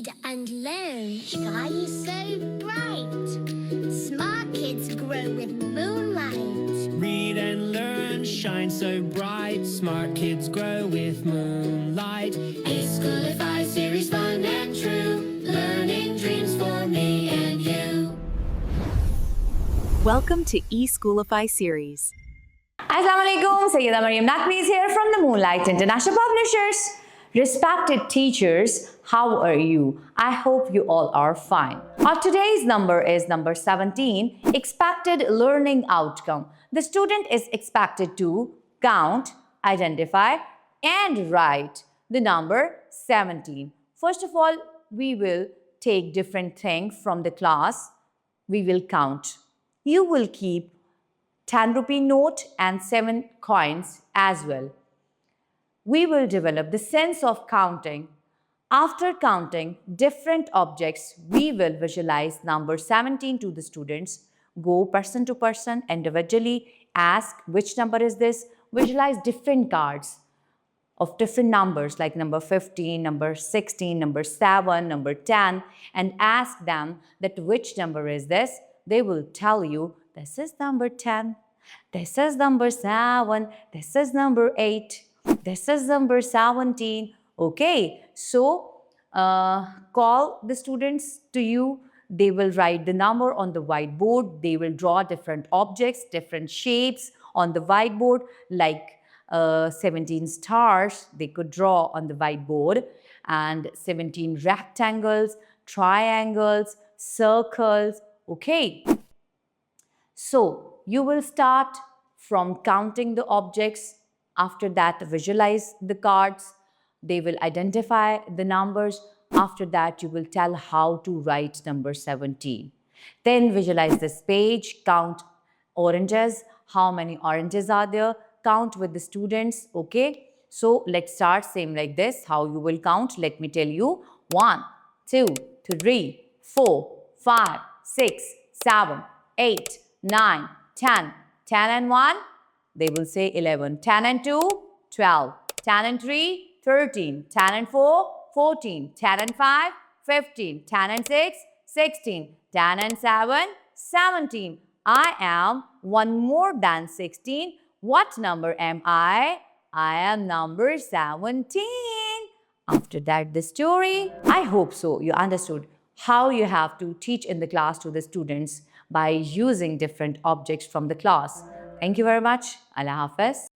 Read and learn, shine so bright. Smart kids grow with moonlight. Read and learn, shine so bright. Smart kids grow with moonlight. eSchoolify series, fun and true. Learning dreams for me and you. Welcome to eSchoolify series. Assalamualaikum, Sayyida Maryam Naqvi is here from the Moonlight International Publishers. Respected teachers, how are you? I hope you all are fine. Our today's number is number 17, expected learning outcome. The student is expected to count, identify, and write the number 17. First of all, we will take different things from the class. We will count. You will keep 10 rupee note and 7 coins as well. We will develop the sense of counting. After counting different objects, we will visualize number 17 to the students. Go person to person, individually, ask which number is this. Visualize different cards of different numbers like number 15, number 16, number 7, number 10, and ask them that which number is this. They will tell you, this is number 10, this is number 7, this is number 8, this is number 17. Okay, so call the students to you. They will write the number on the whiteboard. They will draw different objects, different shapes on the whiteboard like 17 stars they could draw on the whiteboard, and 17 rectangles, triangles, circles. Okay, so you will start from counting the objects. After that, visualize the cards. They will identify the numbers. After that, you will tell how to write number 17. Then visualize this page, count oranges, how many oranges are there, count with the students. Okay, so let's start same like this. How you will count, let me tell you. 1, 2, 3, 4, 5, 6, 7, 8, 9, 10. 10 and 1, they will say 11. 10 and 2, 12. 10 and 3, 13. 10 and 4, 14. 10 and 5, 15. 10 and 6, 16. 10 and 7, 17. I am one more than 16. What number am I? I am number 17. After that, the story. I hope so you understood how you have to teach in the class to the students by using different objects from the class. Thank you very much. Allah Hafiz.